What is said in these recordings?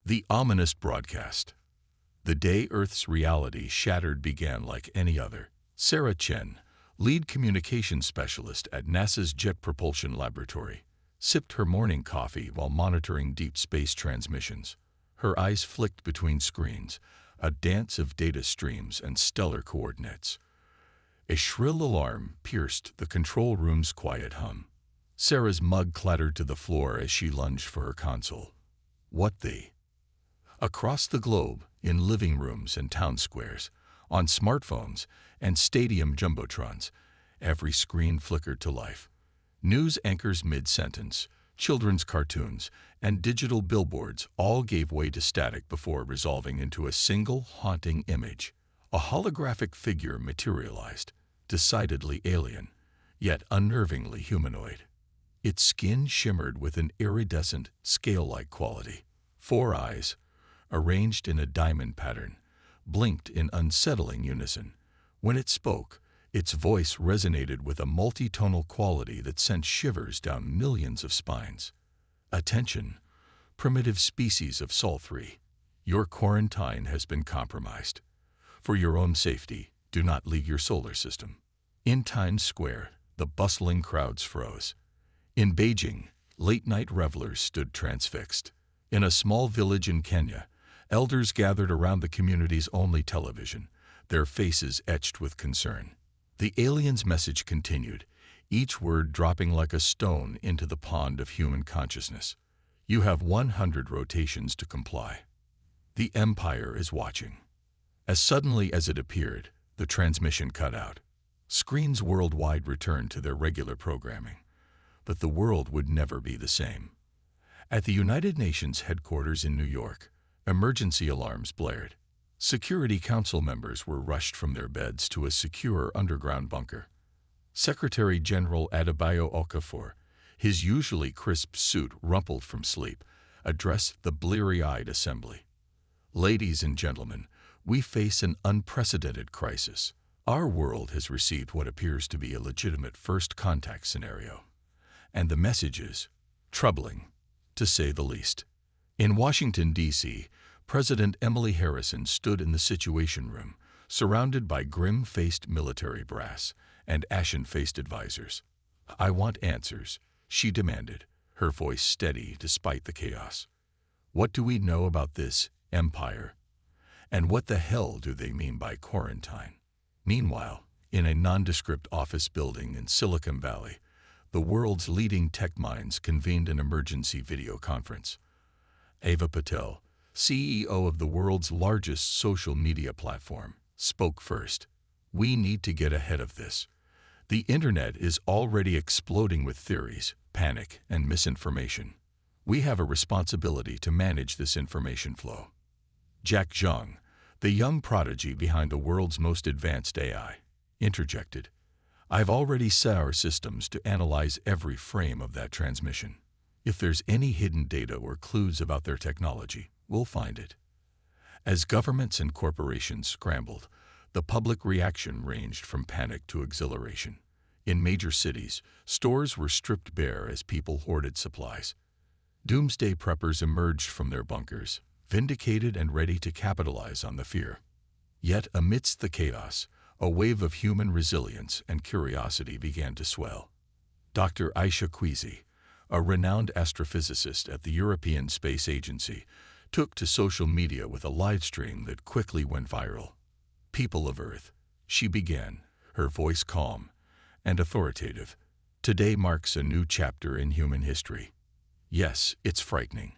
The ominous broadcast. The day Earth's reality shattered began like any other. Sarah Chen, lead communications specialist at NASA's Jet Propulsion Laboratory, sipped her morning coffee while monitoring deep space transmissions. Her eyes flicked between screens, a dance of data streams and stellar coordinates. A shrill alarm pierced the control room's quiet hum. Sarah's mug clattered to the floor as she lunged for her console. What the? Across the globe, in living rooms and town squares, on smartphones and stadium jumbotrons, every screen flickered to life. News anchors mid-sentence, children's cartoons, and digital billboards all gave way to static before resolving into a single haunting image. A holographic figure materialized, decidedly alien, yet unnervingly humanoid. Its skin shimmered with an iridescent, scale-like quality. 4 eyes, arranged in a diamond pattern, blinked in unsettling unison. When it spoke, its voice resonated with a multitonal quality that sent shivers down millions of spines. Attention, primitive species of Sol 3. Your quarantine has been compromised. For your own safety, do not leave your solar system. In Times Square, the bustling crowds froze. In Beijing, late-night revelers stood transfixed. In a small village in Kenya, elders gathered around the community's only television, their faces etched with concern. The alien's message continued, each word dropping like a stone into the pond of human consciousness. You have 100 rotations to comply. The Empire is watching. As suddenly as it appeared, the transmission cut out. Screens worldwide returned to their regular programming. But the world would never be the same. At the United Nations headquarters in New York, emergency alarms blared. Security Council members were rushed from their beds to a secure underground bunker. Secretary General Adebayo Okafor, his usually crisp suit rumpled from sleep, addressed the bleary-eyed assembly. Ladies and gentlemen, we face an unprecedented crisis. Our world has received what appears to be a legitimate first contact scenario. And the message is troubling, to say the least. In Washington, D.C., President Emily Harrison stood in the Situation Room, surrounded by grim-faced military brass and ashen-faced advisors. I want answers, she demanded, her voice steady despite the chaos. What do we know about this empire? And what the hell do they mean by quarantine? Meanwhile, in a nondescript office building in Silicon Valley, the world's leading tech minds convened an emergency video conference. Ava Patel, CEO of the world's largest social media platform, spoke first. We need to get ahead of this. The internet is already exploding with theories, panic, and misinformation. We have a responsibility to manage this information flow. Jack Zhang, the young prodigy behind the world's most advanced AI, interjected. I've already set our systems to analyze every frame of that transmission. If there's any hidden data or clues about their technology, we'll find it. As governments and corporations scrambled, the public reaction ranged from panic to exhilaration. In major cities, stores were stripped bare as people hoarded supplies. Doomsday preppers emerged from their bunkers, vindicated and ready to capitalize on the fear. Yet amidst the chaos, a wave of human resilience and curiosity began to swell. Dr. Aisha Kwizi, a renowned astrophysicist at the European Space Agency, took to social media with a live stream that quickly went viral. People of Earth, she began, her voice calm and authoritative. Today marks a new chapter in human history. Yes, it's frightening,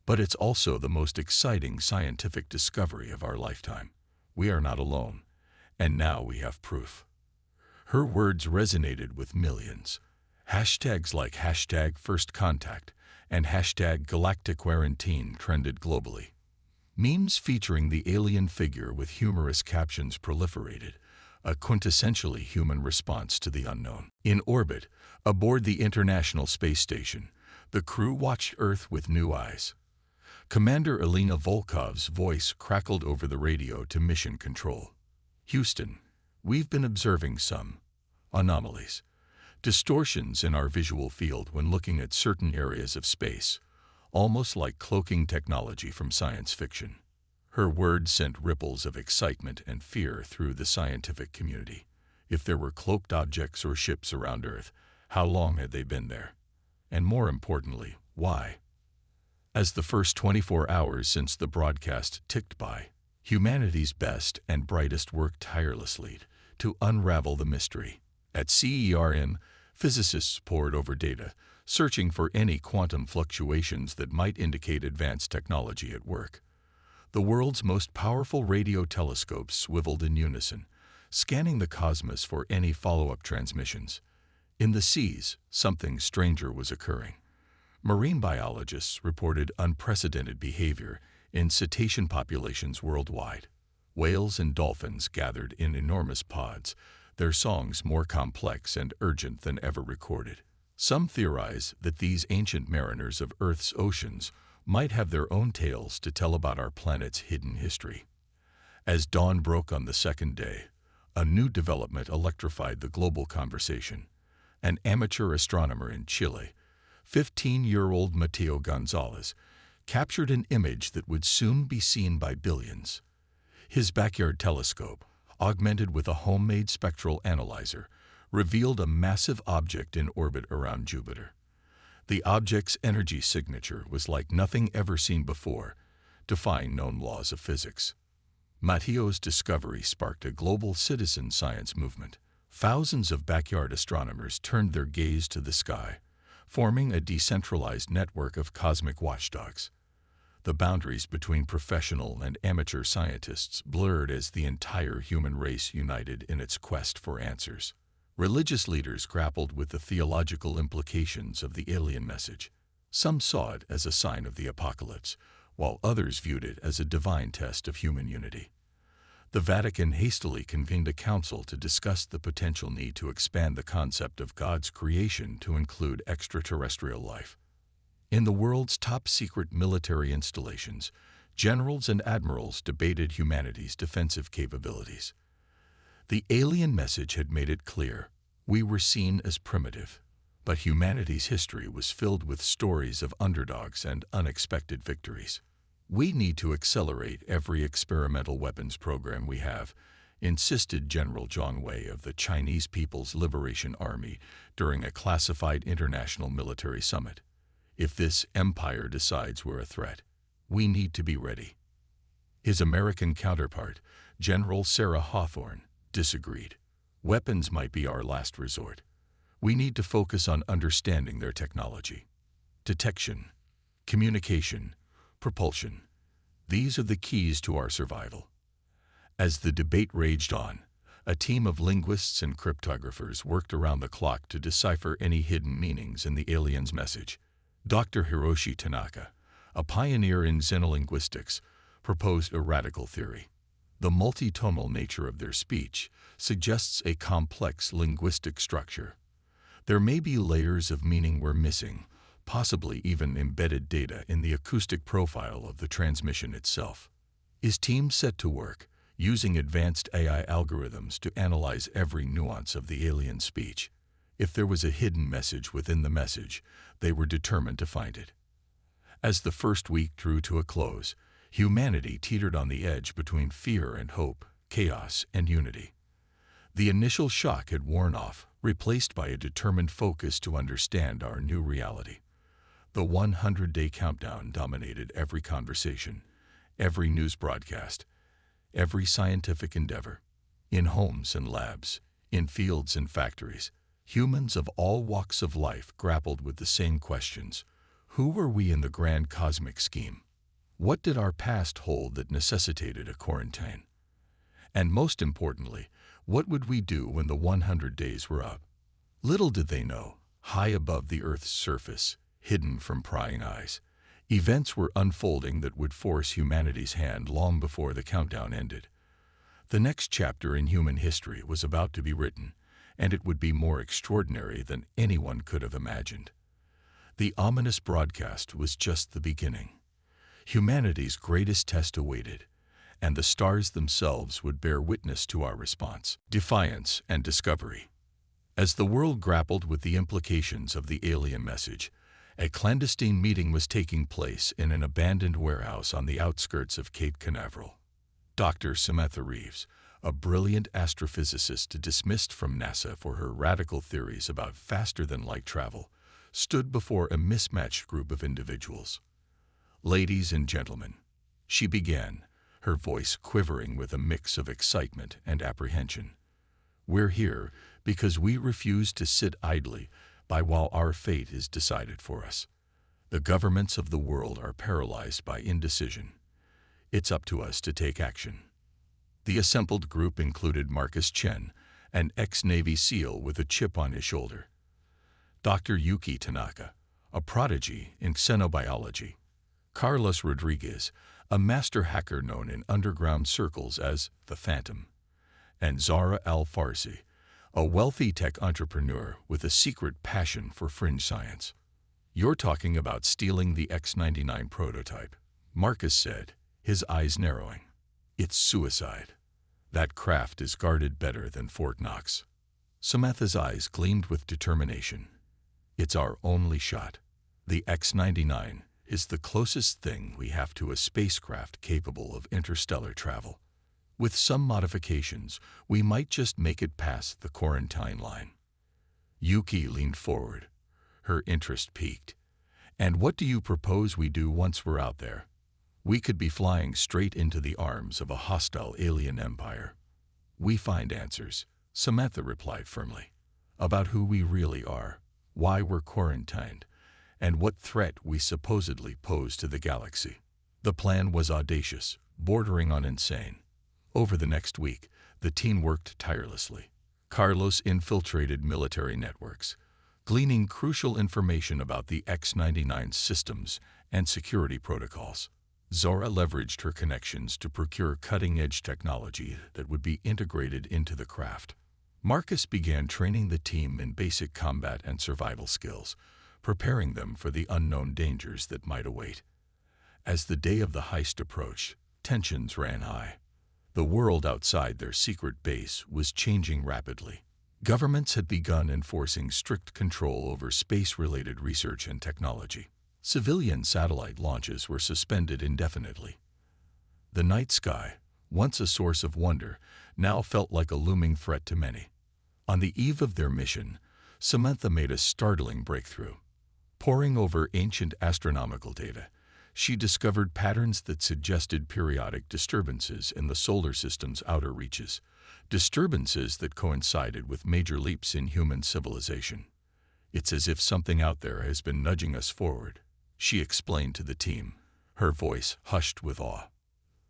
but it's also the most exciting scientific discovery of our lifetime. We are not alone. And now we have proof. Her words resonated with millions. Hashtags like #FirstContact and #GalacticQuarantine trended globally. Memes featuring the alien figure with humorous captions proliferated, a quintessentially human response to the unknown. In orbit, aboard the International Space Station, the crew watched Earth with new eyes. Commander Elena Volkov's voice crackled over the radio to Mission Control. Houston, we've been observing some anomalies, distortions in our visual field when looking at certain areas of space, almost like cloaking technology from science fiction. Her words sent ripples of excitement and fear through the scientific community. If there were cloaked objects or ships around Earth, how long had they been there? And more importantly, why? As the first 24 hours since the broadcast ticked by, humanity's best and brightest worked tirelessly to unravel the mystery. At CERN, physicists pored over data, searching for any quantum fluctuations that might indicate advanced technology at work. The world's most powerful radio telescopes swiveled in unison, scanning the cosmos for any follow-up transmissions. In the seas, something stranger was occurring. Marine biologists reported unprecedented behavior in cetacean populations worldwide. Whales and dolphins gathered in enormous pods, their songs more complex and urgent than ever recorded. Some theorize that these ancient mariners of Earth's oceans might have their own tales to tell about our planet's hidden history. As dawn broke on the second day, a new development electrified the global conversation. An amateur astronomer in Chile, 15-year-old Mateo Gonzalez, captured an image that would soon be seen by billions. His backyard telescope, augmented with a homemade spectral analyzer, revealed a massive object in orbit around Jupiter. The object's energy signature was like nothing ever seen before, defying known laws of physics. Mateo's discovery sparked a global citizen science movement. Thousands of backyard astronomers turned their gaze to the sky, forming a decentralized network of cosmic watchdogs. The boundaries between professional and amateur scientists blurred as the entire human race united in its quest for answers. Religious leaders grappled with the theological implications of the alien message. Some saw it as a sign of the apocalypse, while others viewed it as a divine test of human unity. The Vatican hastily convened a council to discuss the potential need to expand the concept of God's creation to include extraterrestrial life. In the world's top-secret military installations, generals and admirals debated humanity's defensive capabilities. The alien message had made it clear: we were seen as primitive, but humanity's history was filled with stories of underdogs and unexpected victories. We need to accelerate every experimental weapons program we have, insisted General Zhang Wei of the Chinese People's Liberation Army during a classified international military summit. If this empire decides we're a threat, we need to be ready. His American counterpart, General Sarah Hawthorne, disagreed. Weapons might be our last resort. We need to focus on understanding their technology. Detection, communication, propulsion. These are the keys to our survival. As the debate raged on, a team of linguists and cryptographers worked around the clock to decipher any hidden meanings in the alien's message. Dr. Hiroshi Tanaka, a pioneer in xenolinguistics, proposed a radical theory. The multi-tonal nature of their speech suggests a complex linguistic structure. There may be layers of meaning we're missing, possibly even embedded data in the acoustic profile of the transmission itself. His team set to work, using advanced AI algorithms to analyze every nuance of the alien speech. If there was a hidden message within the message, they were determined to find it. As the first week drew to a close, humanity teetered on the edge between fear and hope, chaos and unity. The initial shock had worn off, replaced by a determined focus to understand our new reality. The 100-day countdown dominated every conversation, every news broadcast, every scientific endeavor. In homes and labs, in fields and factories, humans of all walks of life grappled with the same questions. Who were we in the grand cosmic scheme? What did our past hold that necessitated a quarantine? And most importantly, what would we do when the 100 days were up? Little did they know, high above the Earth's surface, hidden from prying eyes, events were unfolding that would force humanity's hand long before the countdown ended. The next chapter in human history was about to be written, and it would be more extraordinary than anyone could have imagined. The ominous broadcast was just the beginning. Humanity's greatest test awaited, and the stars themselves would bear witness to our response, defiance, and discovery. As the world grappled with the implications of the alien message, A clandestine meeting was taking place in an abandoned warehouse on the outskirts of Cape Canaveral. Dr. Samantha Reeves, a brilliant astrophysicist dismissed from NASA for her radical theories about faster-than-light travel, stood before a mismatched group of individuals. "Ladies and gentlemen," she began, her voice quivering with a mix of excitement and apprehension. "We're here because we refuse to sit idly by while our fate is decided for us. The governments of the world are paralyzed by indecision. It's up to us to take action." The assembled group included Marcus Chen, an ex-Navy SEAL with a chip on his shoulder; Dr. Yuki Tanaka, a prodigy in xenobiology; Carlos Rodriguez, a master hacker known in underground circles as the Phantom; and Zara Al-Farsi, a wealthy tech entrepreneur with a secret passion for fringe science. "You're talking about stealing the X-99 prototype," Marcus said, his eyes narrowing. "It's suicide. That craft is guarded better than Fort Knox." Samantha's eyes gleamed with determination. "It's our only shot. The X-99 is the closest thing we have to a spacecraft capable of interstellar travel. With some modifications, we might just make it past the quarantine line." Yuki leaned forward, her interest piqued. "And what do you propose we do once we're out there?" "We could be flying straight into the arms of a hostile alien empire." "We find answers," Samantha replied firmly, "about who we really are, why we're quarantined, and what threat we supposedly pose to the galaxy." The plan was audacious, bordering on insane. Over the next week, the team worked tirelessly. Carlos infiltrated military networks, gleaning crucial information about the X-99 systems and security protocols. Zora leveraged her connections to procure cutting-edge technology that would be integrated into the craft. Marcus began training the team in basic combat and survival skills, preparing them for the unknown dangers that might await. As the day of the heist approached, tensions ran high. The world outside their secret base was changing rapidly. Governments had begun enforcing strict control over space-related research and technology. Civilian satellite launches were suspended indefinitely. The night sky, once a source of wonder, now felt like a looming threat to many. On the eve of their mission, Samantha made a startling breakthrough. Poring over ancient astronomical data, she discovered patterns that suggested periodic disturbances in the solar system's outer reaches, disturbances that coincided with major leaps in human civilization. "It's as if something out there has been nudging us forward," she explained to the team, her voice hushed with awe.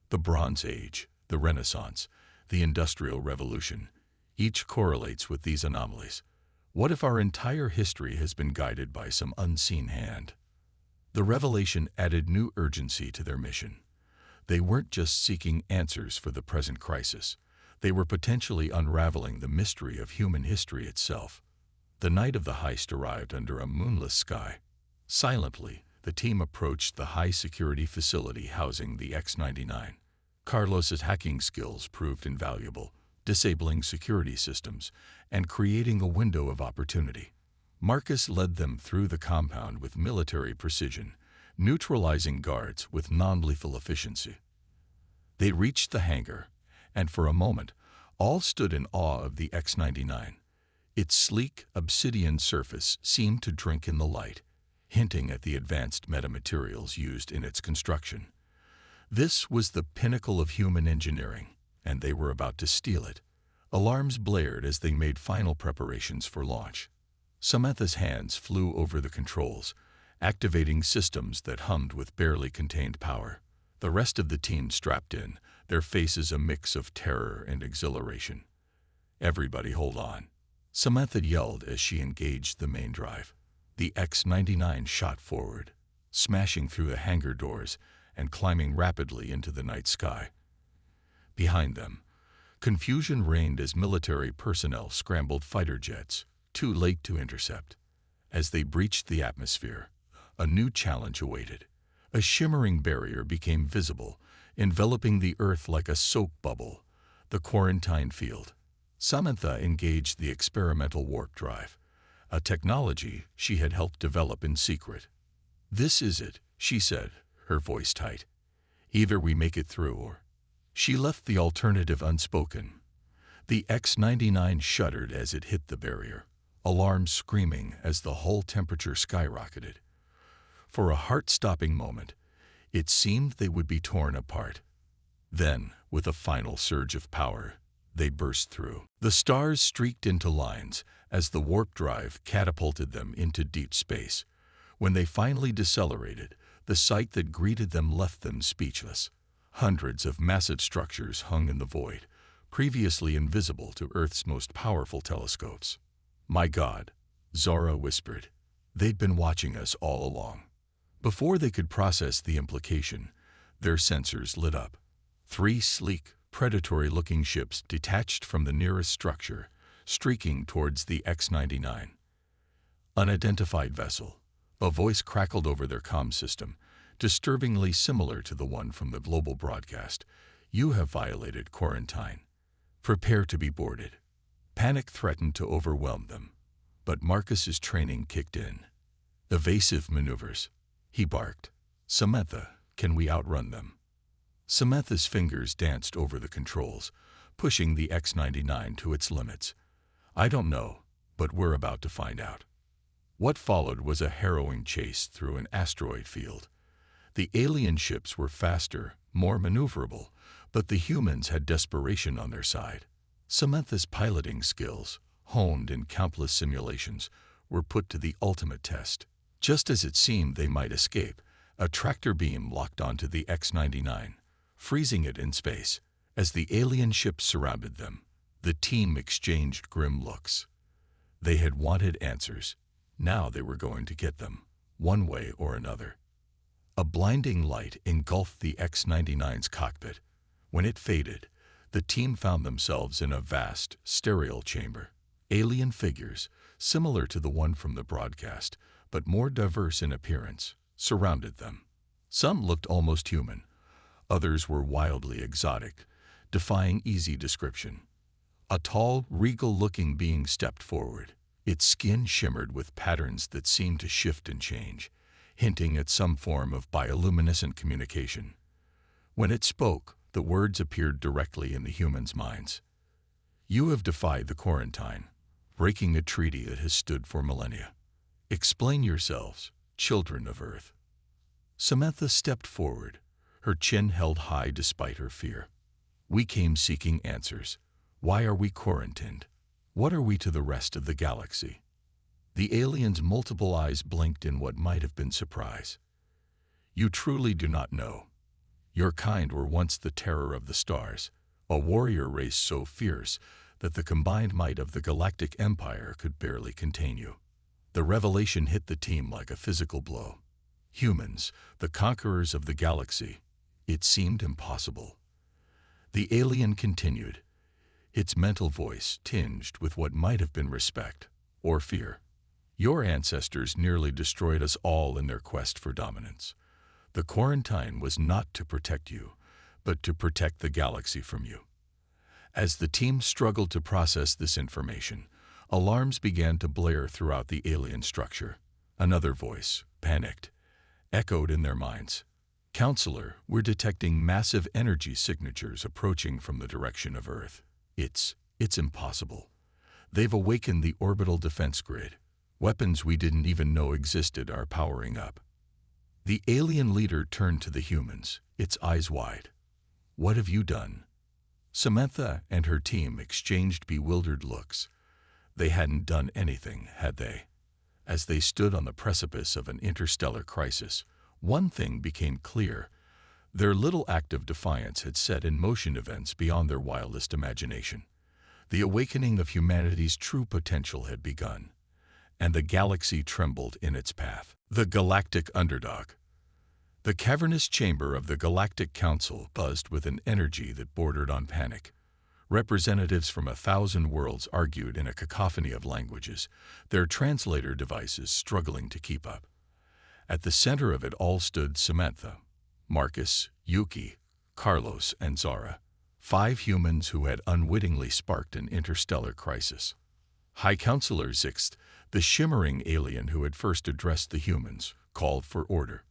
"The Bronze Age, the Renaissance, the Industrial Revolution, each correlates with these anomalies. What if our entire history has been guided by some unseen hand?" The revelation added new urgency to their mission. They weren't just seeking answers for the present crisis. They were potentially unraveling the mystery of human history itself. The night of the heist arrived under a moonless sky. Silently, the team approached the high-security facility housing the X-99. Carlos's hacking skills proved invaluable, disabling security systems and creating a window of opportunity. Marcus led them through the compound with military precision, neutralizing guards with non-lethal efficiency. They reached the hangar, and for a moment, all stood in awe of the X-99. Its sleek, obsidian surface seemed to drink in the light, hinting at the advanced metamaterials used in its construction. This was the pinnacle of human engineering, and they were about to steal it. Alarms blared as they made final preparations for launch. Samantha's hands flew over the controls, activating systems that hummed with barely contained power. The rest of the team strapped in, their faces a mix of terror and exhilaration. "Everybody hold on," Samantha yelled as she engaged the main drive. The X-99 shot forward, smashing through the hangar doors and climbing rapidly into the night sky. Behind them, confusion reigned as military personnel scrambled fighter jets, too late to intercept. As they breached the atmosphere, a new challenge awaited. A shimmering barrier became visible, enveloping the Earth like a soap bubble, the quarantine field. Samantha engaged the experimental warp drive, a technology she had helped develop in secret. "This is it," she said, her voice tight. "Either we make it through or—" She left the alternative unspoken. The X-99 shuddered as it hit the barrier, alarms screaming as the hull temperature skyrocketed. For a heart-stopping moment, it seemed they would be torn apart. Then, with a final surge of power, they burst through. The stars streaked into lines as the warp drive catapulted them into deep space. When they finally decelerated, the sight that greeted them left them speechless. Hundreds of massive structures hung in the void, previously invisible to Earth's most powerful telescopes. "My God," Zara whispered. "They'd been watching us all along." Before they could process the implication, their sensors lit up. 3 sleek, predatory-looking ships detached from the nearest structure, streaking towards the X-99. "Unidentified vessel," a voice crackled over their comm system, disturbingly similar to the one from the global broadcast. "You have violated quarantine. Prepare to be boarded." Panic threatened to overwhelm them, but Marcus's training kicked in. "Evasive maneuvers," he barked. "Samantha, can we outrun them?" Samantha's fingers danced over the controls, pushing the X-99 to its limits. "I don't know, but we're about to find out." What followed was a harrowing chase through an asteroid field. The alien ships were faster, more maneuverable, but the humans had desperation on their side. Samantha's piloting skills, honed in countless simulations, were put to the ultimate test. Just as it seemed they might escape, a tractor beam locked onto the X-99, freezing it in space. As the alien ships surrounded them, the team exchanged grim looks. They had wanted answers. Now they were going to get them, one way or another. A blinding light engulfed the X-99's cockpit. When it faded, the team found themselves in a vast, sterile chamber. Alien figures, similar to the one from the broadcast, but more diverse in appearance, surrounded them. Some looked almost human. Others were wildly exotic, defying easy description. A tall, regal-looking being stepped forward. Its skin shimmered with patterns that seemed to shift and change, hinting at some form of bioluminescent communication. When it spoke, the words appeared directly in the humans' minds. "You have defied the quarantine, breaking a treaty that has stood for millennia. Explain yourselves, children of Earth." Samantha stepped forward, her chin held high despite her fear. "We came seeking answers. Why are we quarantined? What are we to the rest of the galaxy?" The alien's multiple eyes blinked in what might have been surprise. "You truly do not know. Your kind were once the terror of the stars, a warrior race so fierce that the combined might of the Galactic Empire could barely contain you." The revelation hit the team like a physical blow. Humans, the conquerors of the galaxy, it seemed impossible. The alien continued, its mental voice tinged with what might have been respect or fear. "Your ancestors nearly destroyed us all in their quest for dominance. The quarantine was not to protect you, but to protect the galaxy from you." As the team struggled to process this information, alarms began to blare throughout the alien structure. Another voice, panicked, echoed in their minds. "Counselor, we're detecting massive energy signatures approaching from the direction of Earth. It's impossible. They've awakened the orbital defense grid. Weapons we didn't even know existed are powering up." The alien leader turned to the humans, its eyes wide. "What have you done?" Samantha and her team exchanged bewildered looks. They hadn't done anything, had they? As they stood on the precipice of an interstellar crisis, one thing became clear. Their little act of defiance had set in motion events beyond their wildest imagination. The awakening of humanity's true potential had begun, and the galaxy trembled in its path. The Galactic Underdog. The cavernous chamber of the Galactic Council buzzed with an energy that bordered on panic. Representatives from 1,000 worlds argued in a cacophony of languages, their translator devices struggling to keep up. At the center of it all stood Samantha, Marcus, Yuki, Carlos, and Zara, 5 humans who had unwittingly sparked an interstellar crisis. High Counselor Zixth, the shimmering alien who had first addressed the humans, called for order.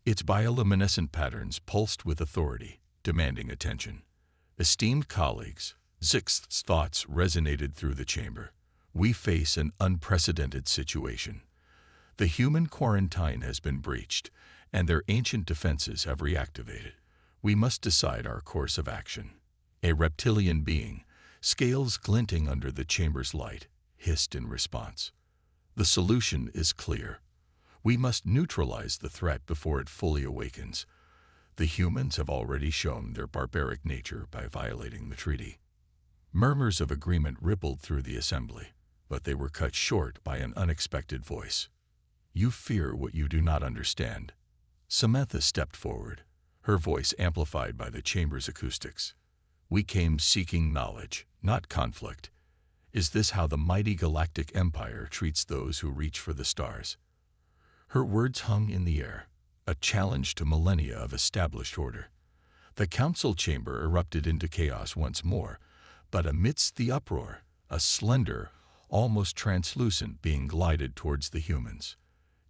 Its bioluminescent patterns pulsed with authority, demanding attention. Esteemed colleagues, Zix's thoughts resonated through the chamber. We face an unprecedented situation. The human quarantine has been breached, and their ancient defenses have reactivated. We must decide our course of action. A reptilian being, scales glinting under the chamber's light, hissed in response. The solution is clear. We must neutralize the threat before it fully awakens. The humans have already shown their barbaric nature by violating the treaty. Murmurs of agreement rippled through the assembly, but they were cut short by an unexpected voice. You fear what you do not understand. Samantha stepped forward, her voice amplified by the chamber's acoustics. We came seeking knowledge, not conflict. Is this how the mighty Galactic Empire treats those who reach for the stars? Her words hung in the air, a challenge to millennia of established order. The council chamber erupted into chaos once more, but amidst the uproar, a slender, almost translucent being glided towards the humans.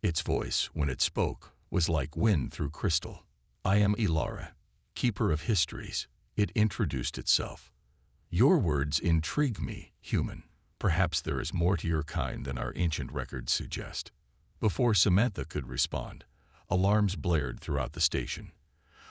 Its voice, when it spoke, was like wind through crystal. I am Ilara, keeper of histories. It introduced itself. Your words intrigue me, human. Perhaps there is more to your kind than our ancient records suggest. Before Samantha could respond, alarms blared throughout the station.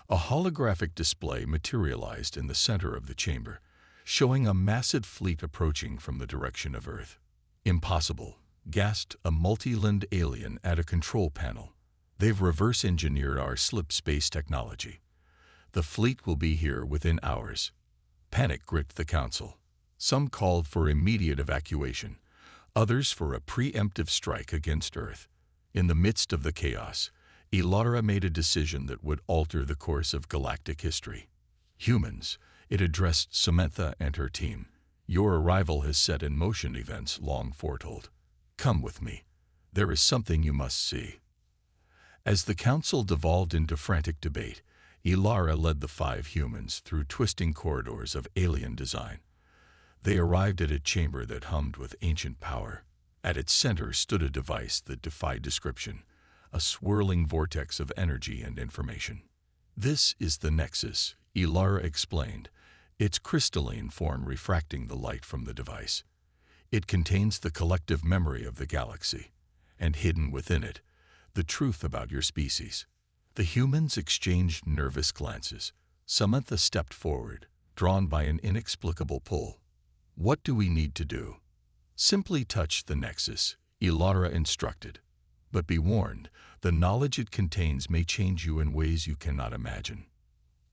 A holographic display materialized in the center of the chamber, showing a massive fleet approaching from the direction of Earth. Impossible, gasped a multi-limbed alien at a control panel. They've reverse-engineered our slip space technology. The fleet will be here within hours. Panic gripped the council. Some called for immediate evacuation, others for a preemptive strike against Earth. In the midst of the chaos, Ilara made a decision that would alter the course of galactic history. Humans, it addressed Samantha and her team. Your arrival has set in motion events long foretold. Come with me. There is something you must see. As the council devolved into frantic debate, Ilara led the 5 humans through twisting corridors of alien design. They arrived at a chamber that hummed with ancient power. At its center stood a device that defied description, a swirling vortex of energy and information. This is the Nexus, Ilara explained, its crystalline form refracting the light from the device. It contains the collective memory of the galaxy, and hidden within it, the truth about your species. The humans exchanged nervous glances. Samantha stepped forward, drawn by an inexplicable pull. What do we need to do? Simply touch the Nexus, Ilara instructed. But be warned, the knowledge it contains may change you in ways you cannot imagine.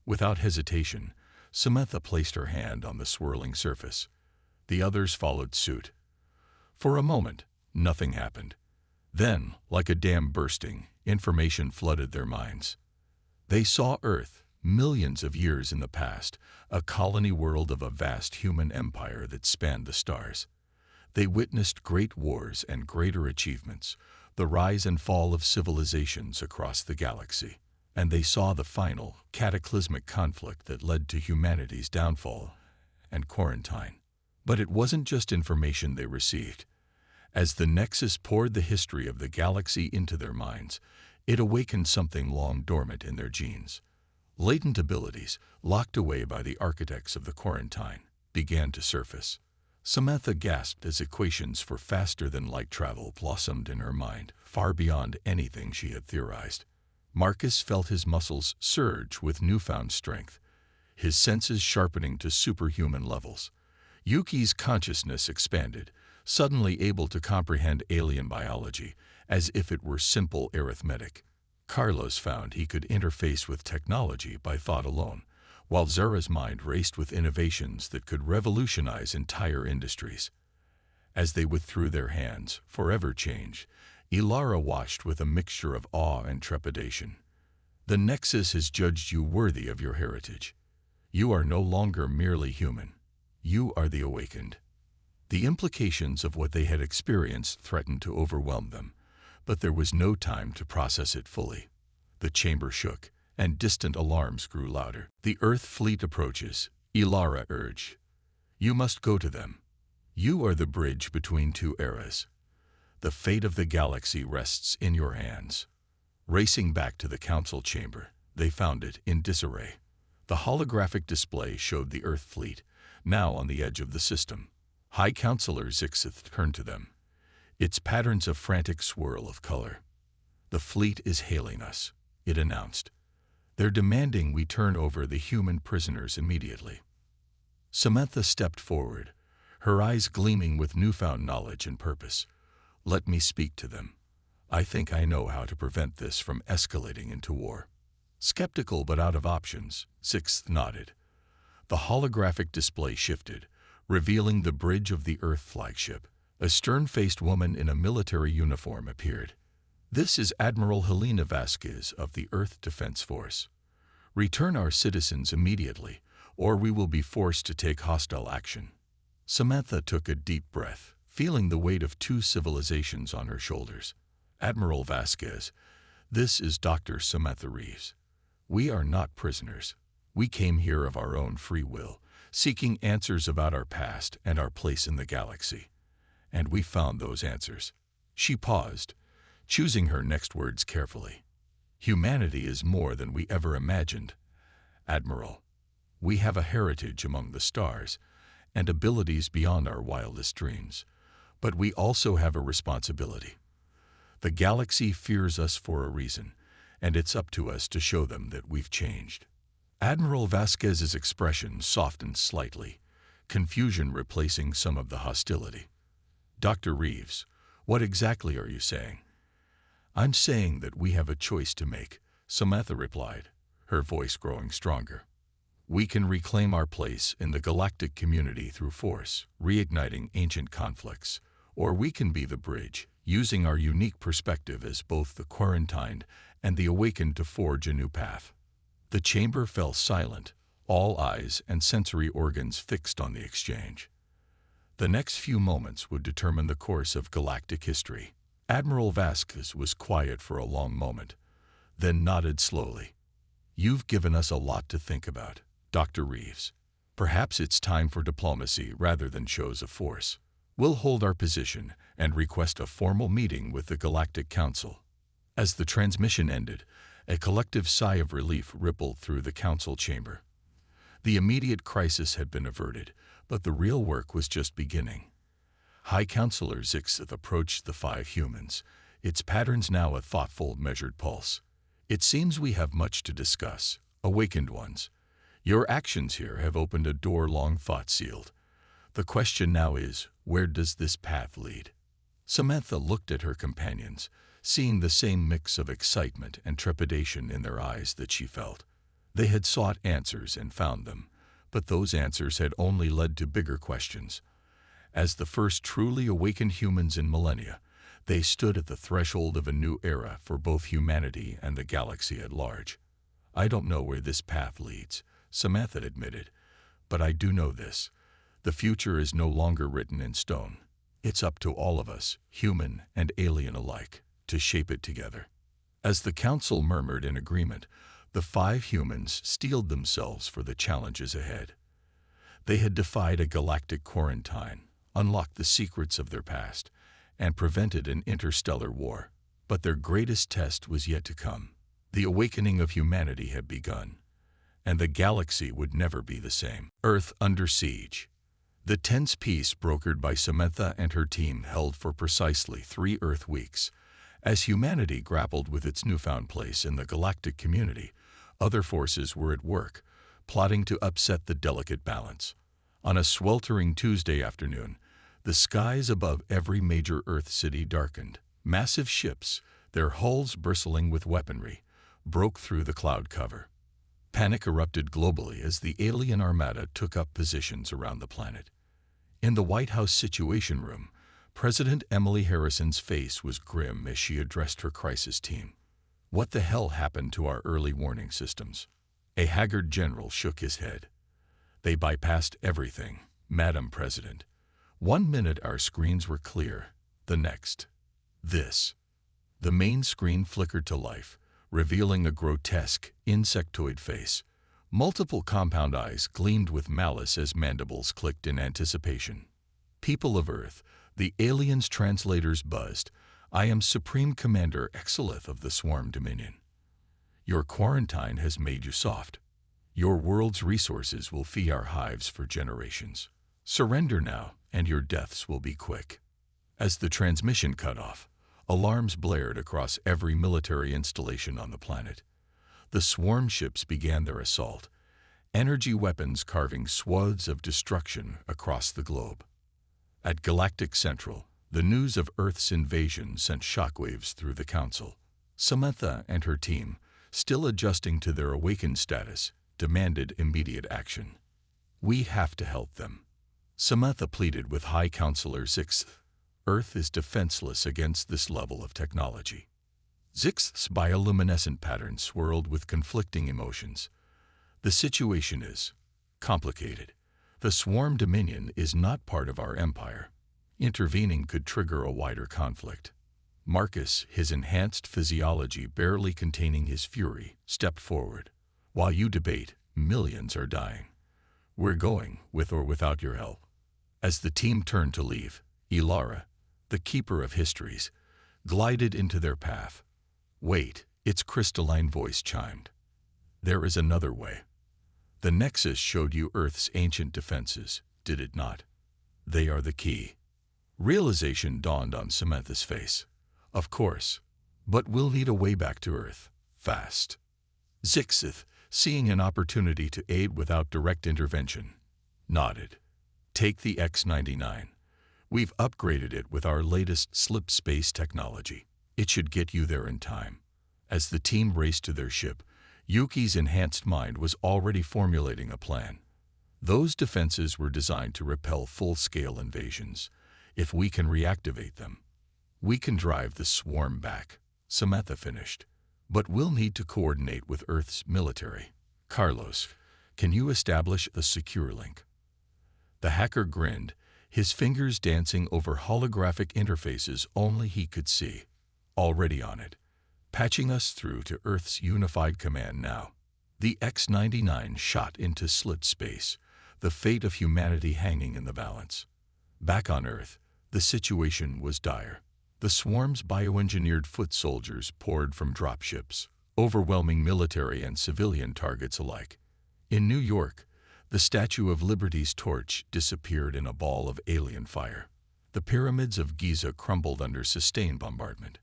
Without hesitation, Samantha placed her hand on the swirling surface. The others followed suit. For a moment, nothing happened. Then, like a dam bursting, information flooded their minds. They saw Earth, millions of years in the past, a colony world of a vast human empire that spanned the stars. They witnessed great wars and greater achievements, the rise and fall of civilizations across the galaxy. And they saw the final, cataclysmic conflict that led to humanity's downfall and quarantine. But it wasn't just information they received. As the Nexus poured the history of the galaxy into their minds, it awakened something long dormant in their genes. Latent abilities, locked away by the architects of the quarantine, began to surface. Samantha gasped as equations for faster-than-light travel blossomed in her mind, far beyond anything she had theorized. Marcus felt his muscles surge with newfound strength, his senses sharpening to superhuman levels. Yuki's consciousness expanded, suddenly able to comprehend alien biology, as if it were simple arithmetic. Carlos found he could interface with technology by thought alone, while Zara's mind raced with innovations that could revolutionize entire industries. As they withdrew their hands, forever changed, Ilara watched with a mixture of awe and trepidation. The Nexus has judged you worthy of your heritage. You are no longer merely human. You are the awakened. The implications of what they had experienced threatened to overwhelm them, but there was no time to process it fully. The chamber shook, and distant alarms grew louder. The Earth fleet approaches, Ilara urged. You must go to them. You are the bridge between 2 eras. The fate of the galaxy rests in your hands. Racing back to the council chamber, they found it in disarray. The holographic display showed the Earth fleet, now on the edge of the system. High Counselor Zixith turned to them, its patterns a frantic swirl of color. "The fleet is hailing us," it announced. "They're demanding we turn over the human prisoners immediately." Samantha stepped forward, her eyes gleaming with newfound knowledge and purpose. "Let me speak to them. I think I know how to prevent this from escalating into war." Skeptical but out of options, Zixith nodded. The holographic display shifted, revealing the bridge of the Earth flagship. A stern-faced woman in a military uniform appeared. "This is Admiral Helena Vasquez of the Earth Defense Force. Return our citizens immediately, or we will be forced to take hostile action." Samantha took a deep breath, feeling the weight of two civilizations on her shoulders. "Admiral Vasquez, this is Dr. Samantha Reeves. We are not prisoners. We came here of our own free will, seeking answers about our past and our place in the galaxy. And we found those answers." She paused, choosing her next words carefully. "Humanity is more than we ever imagined. Admiral, we have a heritage among the stars and abilities beyond our wildest dreams. But we also have a responsibility. The galaxy fears us for a reason, and it's up to us to show them that we've changed." Admiral Vasquez's expression softened slightly, confusion replacing some of the hostility. "Dr. Reeves, what exactly are you saying?" "I'm saying that we have a choice to make," Samantha replied, her voice growing stronger. "We can reclaim our place in the galactic community through force, reigniting ancient conflicts, or we can be the bridge, using our unique perspective as both the quarantined and the awakened to forge a new path." The chamber fell silent, all eyes and sensory organs fixed on the exchange. The next few moments would determine the course of galactic history. Admiral Vasquez was quiet for a long moment, then nodded slowly. "You've given us a lot to think about, Dr. Reeves. Perhaps it's time for diplomacy rather than shows of force. We'll hold our position and request a formal meeting with the Galactic Council." As the transmission ended, a collective sigh of relief rippled through the council chamber. The immediate crisis had been averted, but the real work was just beginning. High Counselor Zixith approached the 5 humans, its patterns now a thoughtful, measured pulse. "It seems we have much to discuss, awakened ones. Your actions here have opened a door long thought sealed. The question now is, where does this path lead?" Samantha looked at her companions, seeing the same mix of excitement and trepidation in their eyes that she felt. They had sought answers and found them, but those answers had only led to bigger questions. As the first truly awakened humans in millennia, they stood at the threshold of a new era for both humanity and the galaxy at large. "I don't know where this path leads," Samantha admitted, "but I do know this. The future is no longer written in stone. It's up to all of us, human and alien alike, to shape it together." As the council murmured in agreement, the 5 humans steeled themselves for the challenges ahead. They had defied a galactic quarantine, unlocked the secrets of their past, and prevented an interstellar war. But their greatest test was yet to come. The awakening of humanity had begun, and the galaxy would never be the same. Earth under siege. The tense peace brokered by Samantha and her team held for precisely 3 Earth weeks. As humanity grappled with its newfound place in the galactic community, other forces were at work, plotting to upset the delicate balance. On a sweltering Tuesday afternoon, the skies above every major Earth city darkened. Massive ships, their hulls bristling with weaponry, broke through the cloud cover. Panic erupted globally as the alien armada took up positions around the planet. In the White House Situation Room, President Emily Harrison's face was grim as she addressed her crisis team. "What the hell happened to our early warning systems?" A haggard general shook his head. "They bypassed everything, Madam President. 1 minute our screens were clear, the next, this." The main screen flickered to life, revealing a grotesque, insectoid face. Multiple compound eyes gleamed with malice as mandibles clicked in anticipation. "People of Earth," the aliens' translators buzzed, I am Supreme Commander Exilith of the Swarm Dominion. Your quarantine has made you soft. Your world's resources will feed our hives for generations. Surrender now, and your deaths will be quick. As the transmission cut off, alarms blared across every military installation on the planet. The swarm ships began their assault, energy weapons carving swaths of destruction across the globe. At Galactic Central, the news of Earth's invasion sent shockwaves through the Council. Samantha and her team, still adjusting to their awakened status, demanded immediate action. We have to help them. Samantha pleaded with High Counselor Zixth. Earth is defenseless against this level of technology. Zixth's bioluminescent pattern swirled with conflicting emotions. The situation is complicated. The Swarm Dominion is not part of our empire. Intervening could trigger a wider conflict. Marcus, his enhanced physiology barely containing his fury, stepped forward. While you debate, millions are dying. We're going, with or without your help. As the team turned to leave, Ilara, the keeper of histories, glided into their path. Wait, its crystalline voice chimed. There is another way. The Nexus showed you Earth's ancient defenses, did it not? They are the key. Realization dawned on Samantha's face. Of course, but we'll need a way back to Earth, fast. Zixith, seeing an opportunity to aid without direct intervention, nodded. Take the X-99. We've upgraded it with our latest slip space technology. It should get you there in time. As the team raced to their ship, Yuki's enhanced mind was already formulating a plan. Those defenses were designed to repel full-scale invasions. If we can reactivate them, we can drive the swarm back, Samantha finished. But we'll need to coordinate with Earth's military. Carlos, can you establish a secure link? The hacker grinned, his fingers dancing over holographic interfaces only he could see. Already on it. Patching us through to Earth's unified command now. The X-99 shot into slit space, the fate of humanity hanging in the balance. Back on Earth, the situation was dire. The swarm's bioengineered foot soldiers poured from dropships, overwhelming military and civilian targets alike. In New York, the Statue of Liberty's torch disappeared in a ball of alien fire. The pyramids of Giza crumbled under sustained bombardment.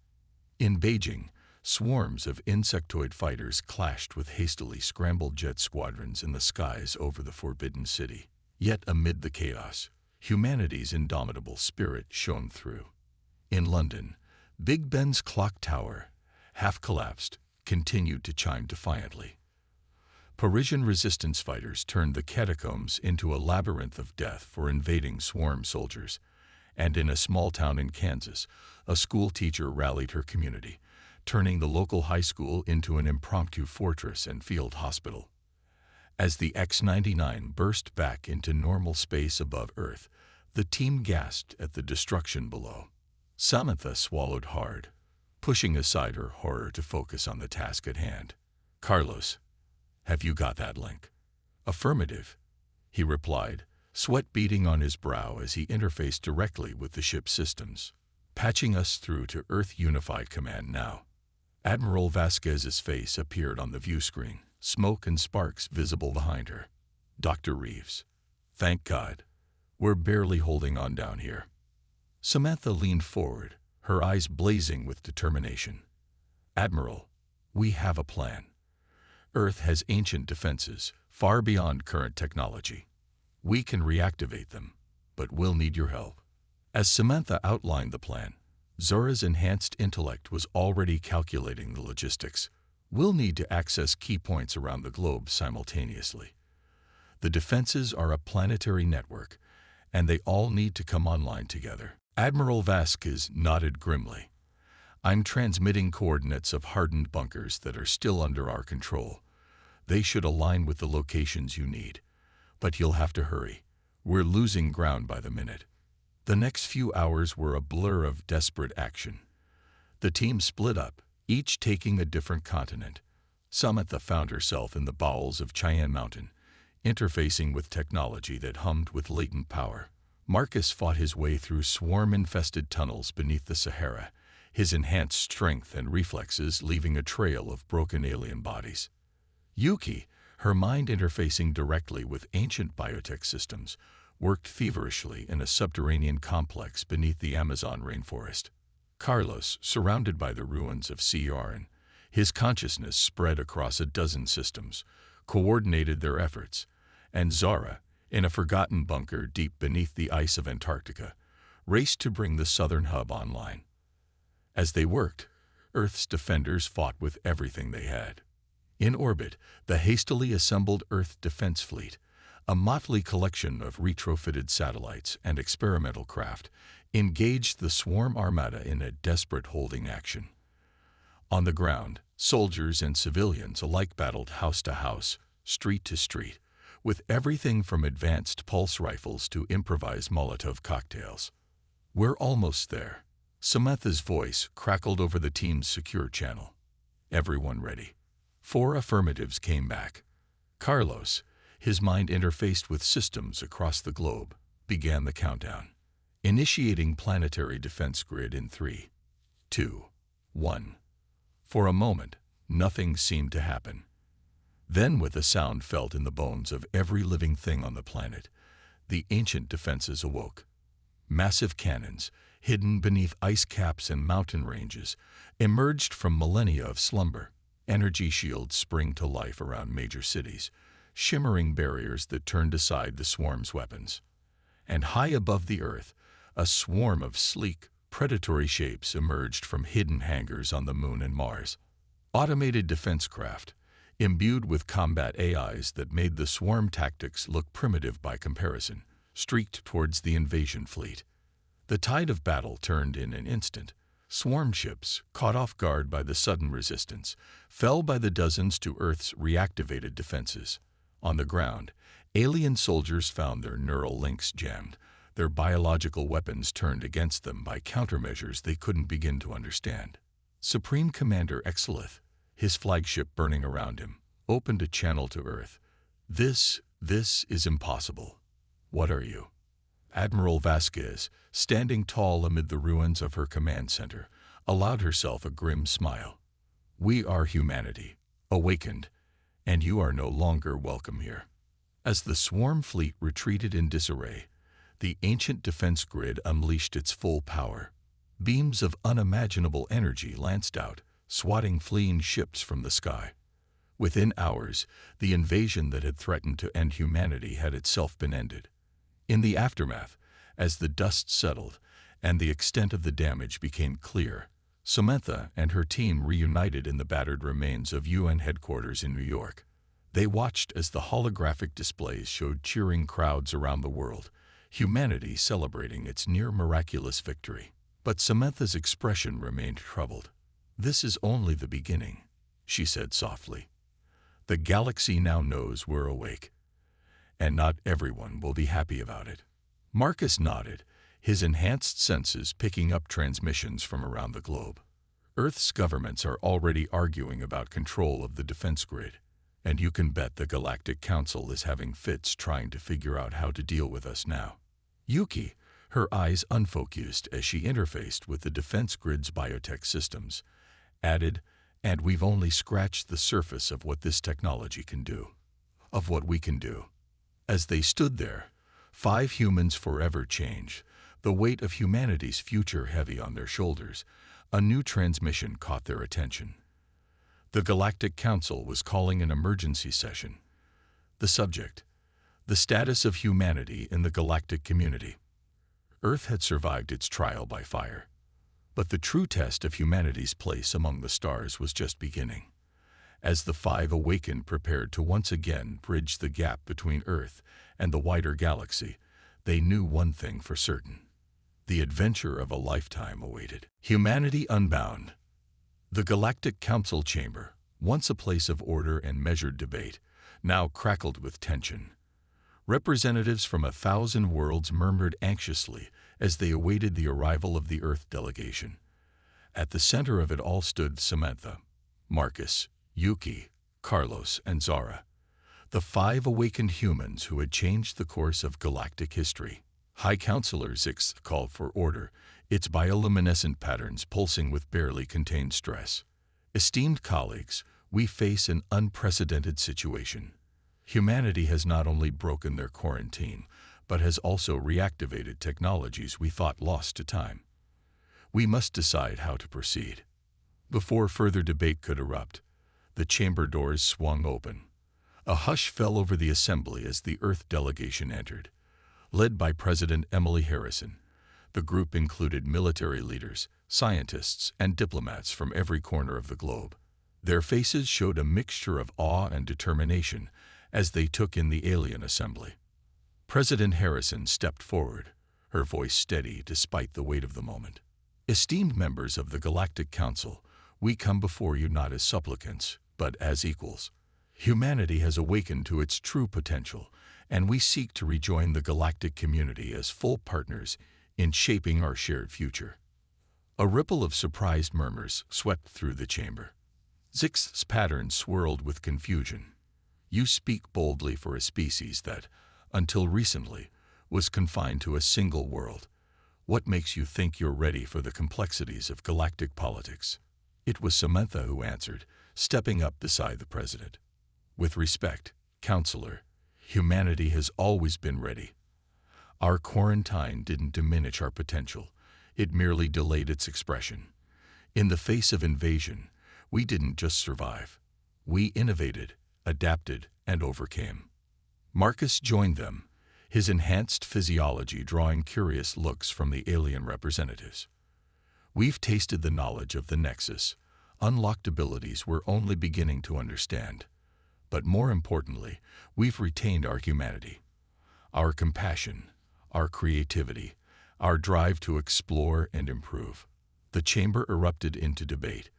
In Beijing, swarms of insectoid fighters clashed with hastily scrambled jet squadrons in the skies over the Forbidden City. Yet amid the chaos, humanity's indomitable spirit shone through. In London, Big Ben's clock tower, half collapsed, continued to chime defiantly. Parisian resistance fighters turned the catacombs into a labyrinth of death for invading swarm soldiers, and in a small town in Kansas, a school teacher rallied her community, turning the local high school into an impromptu fortress and field hospital. As the X-99 burst back into normal space above Earth, the team gasped at the destruction below. Samantha swallowed hard, pushing aside her horror to focus on the task at hand. Carlos, have you got that link? Affirmative, he replied, sweat beading on his brow as he interfaced directly with the ship's systems. Patching us through to Earth Unified Command now. Admiral Vasquez's face appeared on the view screen, smoke and sparks visible behind her. Dr. Reeves, thank God. We're barely holding on down here. Samantha leaned forward, her eyes blazing with determination. Admiral, we have a plan. Earth has ancient defenses, far beyond current technology. We can reactivate them, but we'll need your help. As Samantha outlined the plan, Zora's enhanced intellect was already calculating the logistics. We'll need to access key points around the globe simultaneously. The defenses are a planetary network, and they all need to come online together. Admiral Vasquez nodded grimly. I'm transmitting coordinates of hardened bunkers that are still under our control. They should align with the locations you need. But you'll have to hurry. We're losing ground by the minute. The next few hours were a blur of desperate action. The team split up, each taking a different continent. Samantha found herself in the bowels of Cheyenne Mountain, interfacing with technology that hummed with latent power. Marcus fought his way through swarm-infested tunnels beneath the Sahara, his enhanced strength and reflexes leaving a trail of broken alien bodies. Yuki, her mind interfacing directly with ancient biotech systems, worked feverishly in a subterranean complex beneath the Amazon rainforest. Carlos, surrounded by the ruins of Ciaran, his consciousness spread across a dozen systems, coordinated their efforts, and Zara, in a forgotten bunker deep beneath the ice of Antarctica, raced to bring the southern hub online. As they worked, Earth's defenders fought with everything they had. In orbit, the hastily assembled Earth Defense Fleet, a motley collection of retrofitted satellites and experimental craft, engaged the swarm armada in a desperate holding action. On the ground, soldiers and civilians alike battled house to house, street to street, with everything from advanced pulse rifles to improvised Molotov cocktails. "We're almost there." Samantha's voice crackled over the team's secure channel. Everyone ready. 4 affirmatives came back. Carlos, his mind interfaced with systems across the globe, began the countdown, initiating planetary defense grid in 3, 2, 1. For a moment, nothing seemed to happen. Then, with a sound felt in the bones of every living thing on the planet, the ancient defenses awoke. Massive cannons, hidden beneath ice caps and mountain ranges, emerged from millennia of slumber. Energy shields spring to life around major cities, shimmering barriers that turned aside the swarm's weapons. And high above the Earth, a swarm of sleek, predatory shapes emerged from hidden hangars on the Moon and Mars. Automated defense craft, imbued with combat AIs that made the swarm tactics look primitive by comparison, streaked towards the invasion fleet. The tide of battle turned in an instant. Swarm ships, caught off guard by the sudden resistance, fell by the dozens to Earth's reactivated defenses. On the ground, alien soldiers found their neural links jammed, their biological weapons turned against them by countermeasures they couldn't begin to understand. Supreme Commander Exilith, his flagship burning around him, opened a channel to Earth. This is impossible. What are you?" Admiral Vasquez, standing tall amid the ruins of her command center, allowed herself a grim smile. "We are humanity, awakened, and you are no longer welcome here." As the swarm fleet retreated in disarray, the ancient defense grid unleashed its full power. Beams of unimaginable energy lanced out, swatting fleeing ships from the sky. Within hours, the invasion that had threatened to end humanity had itself been ended. In the aftermath, as the dust settled and the extent of the damage became clear, Samantha and her team reunited in the battered remains of UN headquarters in New York. They watched as the holographic displays showed cheering crowds around the world, humanity celebrating its near-miraculous victory. But Samantha's expression remained troubled. "This is only the beginning," she said softly. "The galaxy now knows we're awake, and not everyone will be happy about it." Marcus nodded, his enhanced senses picking up transmissions from around the globe. "Earth's governments are already arguing about control of the defense grid, and you can bet the Galactic Council is having fits trying to figure out how to deal with us now." Yuki, her eyes unfocused as she interfaced with the defense grid's biotech systems, added, "And we've only scratched the surface of what this technology can do. Of what we can do." As they stood there, 5 humans forever changed, the weight of humanity's future heavy on their shoulders, a new transmission caught their attention. The Galactic Council was calling an emergency session. The subject: the status of humanity in the galactic community. Earth had survived its trial by fire, but the true test of humanity's place among the stars was just beginning. As the 5 awakened prepared to once again bridge the gap between Earth and the wider galaxy, they knew one thing for certain: the adventure of a lifetime awaited. Humanity unbound. The Galactic Council chamber, once a place of order and measured debate, now crackled with tension. Representatives from 1,000 worlds murmured anxiously as they awaited the arrival of the Earth delegation. At the center of it all stood Samantha, Marcus, Yuki, Carlos, and Zara, the 5 awakened humans who had changed the course of galactic history. High Counselor Zix called for order, its bioluminescent patterns pulsing with barely contained stress. Esteemed colleagues, we face an unprecedented situation. Humanity has not only broken their quarantine, but has also reactivated technologies we thought lost to time. We must decide how to proceed. Before further debate could erupt, the chamber doors swung open. A hush fell over the assembly as the Earth delegation entered. Led by President Emily Harrison, the group included military leaders, scientists, and diplomats from every corner of the globe. Their faces showed a mixture of awe and determination as they took in the alien assembly. President Harrison stepped forward, her voice steady despite the weight of the moment. Esteemed members of the Galactic Council, we come before you not as supplicants, but as equals. Humanity has awakened to its true potential, and we seek to rejoin the galactic community as full partners in shaping our shared future. A ripple of surprised murmurs swept through the chamber. Zix's pattern swirled with confusion. You speak boldly for a species that, until recently, was confined to a single world. What makes you think you're ready for the complexities of galactic politics? It was Samantha who answered, stepping up beside the president. With respect, Counselor, humanity has always been ready. Our quarantine didn't diminish our potential. It merely delayed its expression. In the face of invasion, we didn't just survive. We innovated, adapted, and overcame. Marcus joined them, his enhanced physiology drawing curious looks from the alien representatives. We've tasted the knowledge of the Nexus, unlocked abilities we're only beginning to understand. But more importantly, we've retained our humanity, our compassion, our creativity, our drive to explore and improve. The chamber erupted into debate.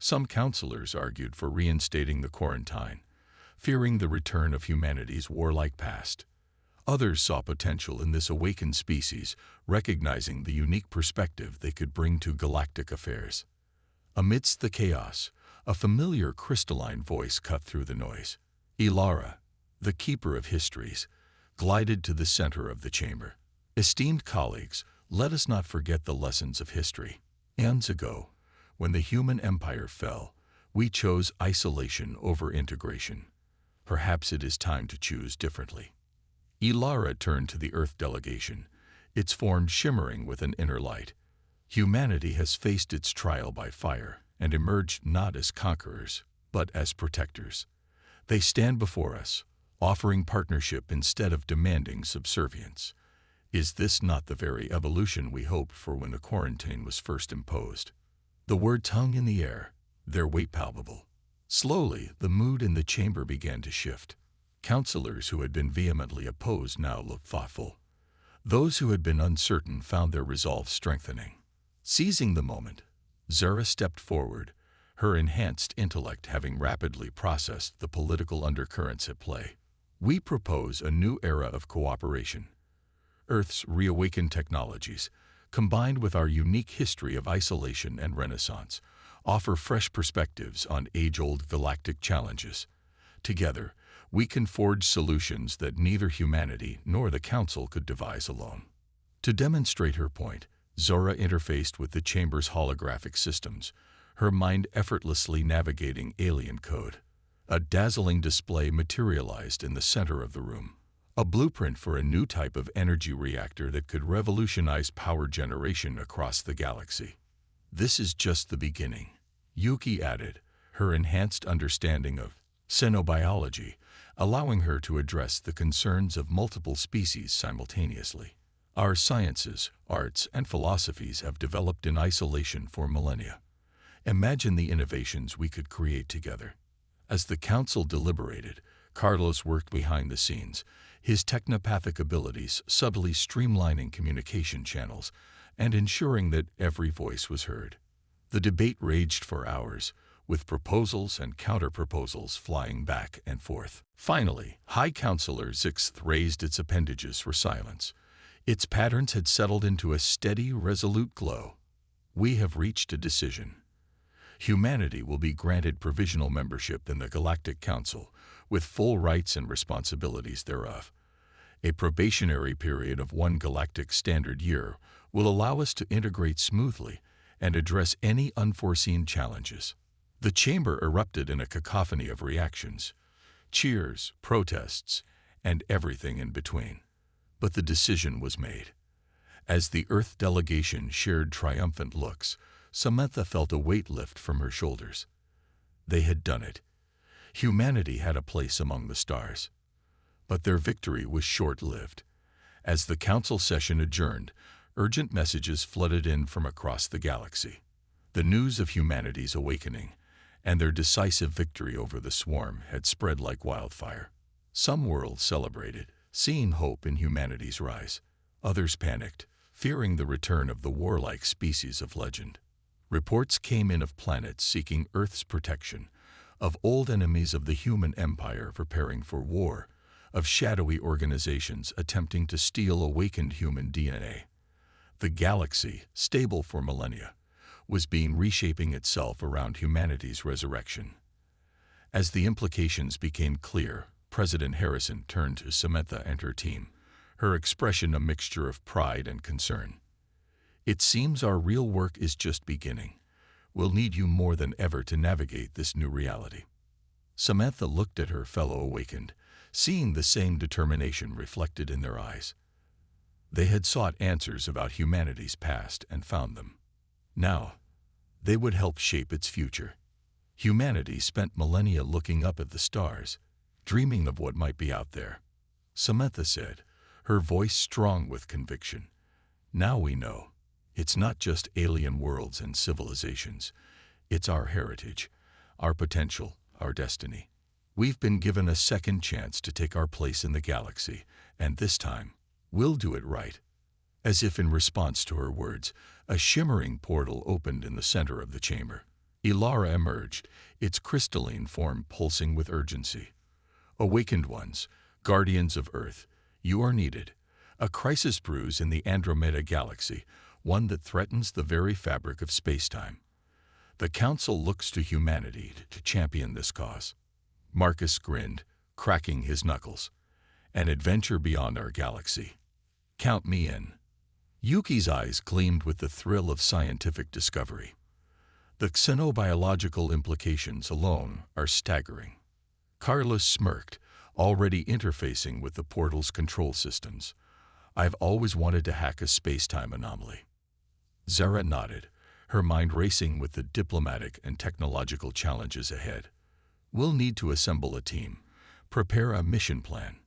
Some counselors argued for reinstating the quarantine, fearing the return of humanity's warlike past. Others saw potential in this awakened species, recognizing the unique perspective they could bring to galactic affairs. Amidst the chaos, a familiar crystalline voice cut through the noise. Ilara, the keeper of histories, glided to the center of the chamber. Esteemed colleagues, let us not forget the lessons of history. Eons ago, when the human empire fell, we chose isolation over integration. Perhaps it is time to choose differently. Ilara turned to the Earth delegation, its form shimmering with an inner light. Humanity has faced its trial by fire and emerged not as conquerors, but as protectors. They stand before us, offering partnership instead of demanding subservience. Is this not the very evolution we hoped for when the quarantine was first imposed? The words hung in the air, their weight palpable. Slowly, the mood in the chamber began to shift. Counselors who had been vehemently opposed now looked thoughtful. Those who had been uncertain found their resolve strengthening. Seizing the moment, Zara stepped forward, her enhanced intellect having rapidly processed the political undercurrents at play. We propose a new era of cooperation. Earth's reawakened technologies, combined with our unique history of isolation and renaissance, offer fresh perspectives on age-old galactic challenges. Together, we can forge solutions that neither humanity nor the Council could devise alone. To demonstrate her point, Zora interfaced with the chamber's holographic systems, her mind effortlessly navigating alien code. A dazzling display materialized in the center of the room, a blueprint for a new type of energy reactor that could revolutionize power generation across the galaxy. This is just the beginning, Yuki added, her enhanced understanding of xenobiology, allowing her to address the concerns of multiple species simultaneously. Our sciences, arts, and philosophies have developed in isolation for millennia. Imagine the innovations we could create together. As the Council deliberated, Carlos worked behind the scenes, his technopathic abilities subtly streamlining communication channels and ensuring that every voice was heard. The debate raged for hours, with proposals and counter-proposals flying back and forth. Finally, High Counselor Zixth raised its appendages for silence. Its patterns had settled into a steady, resolute glow. We have reached a decision. Humanity will be granted provisional membership in the Galactic Council, with full rights and responsibilities thereof. A probationary period of 1 galactic standard year will allow us to integrate smoothly and address any unforeseen challenges. The chamber erupted in a cacophony of reactions, cheers, protests, and everything in between. But the decision was made. As the Earth delegation shared triumphant looks, Samantha felt a weight lift from her shoulders. They had done it. Humanity had a place among the stars. But their victory was short-lived. As the council session adjourned, urgent messages flooded in from across the galaxy. The news of humanity's awakening and their decisive victory over the swarm had spread like wildfire. Some worlds celebrated, seeing hope in humanity's rise. Others panicked, fearing the return of the warlike species of legend. Reports came in of planets seeking Earth's protection, of old enemies of the human empire preparing for war, of shadowy organizations attempting to steal awakened human DNA. The galaxy, stable for millennia, was being reshaping itself around humanity's resurrection. As the implications became clear, President Harrison turned to Samantha and her team, her expression a mixture of pride and concern. "It seems our real work is just beginning. We'll need you more than ever to navigate this new reality." Samantha looked at her fellow awakened, seeing the same determination reflected in their eyes. They had sought answers about humanity's past and found them. Now, they would help shape its future. Humanity spent millennia looking up at the stars, dreaming of what might be out there. Samantha said, her voice strong with conviction, "Now we know. It's not just alien worlds and civilizations. It's our heritage, our potential, our destiny. We've been given a second chance to take our place in the galaxy, and this time, we'll do it right." As if in response to her words, a shimmering portal opened in the center of the chamber. Ilara emerged, its crystalline form pulsing with urgency. "Awakened ones, guardians of Earth, you are needed. A crisis brews in the Andromeda galaxy, one that threatens the very fabric of space-time. The Council looks to humanity to champion this cause." Marcus grinned, cracking his knuckles. "An adventure beyond our galaxy. Count me in." Yuki's eyes gleamed with the thrill of scientific discovery. The xenobiological implications alone are staggering. Carlos smirked, already interfacing with the portal's control systems. "I've always wanted to hack a space-time anomaly." Zara nodded, her mind racing with the diplomatic and technological challenges ahead. "We'll need to assemble a team, prepare a mission plan."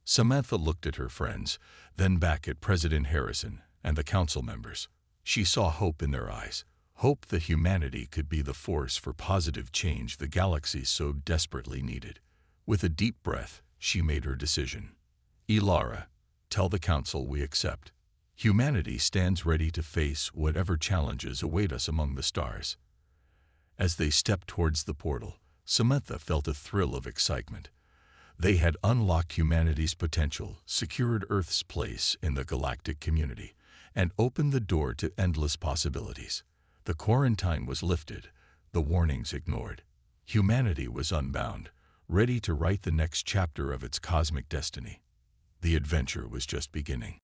Samantha looked at her friends, then back at President Harrison and the council members. She saw hope in their eyes, hope that humanity could be the force for positive change the galaxy so desperately needed. With a deep breath, she made her decision. "Ilara, tell the council we accept. Humanity stands ready to face whatever challenges await us among the stars." As they stepped towards the portal, Samantha felt a thrill of excitement. They had unlocked humanity's potential, secured Earth's place in the galactic community, and opened the door to endless possibilities. The quarantine was lifted, the warnings ignored. Humanity was unbound, ready to write the next chapter of its cosmic destiny. The adventure was just beginning.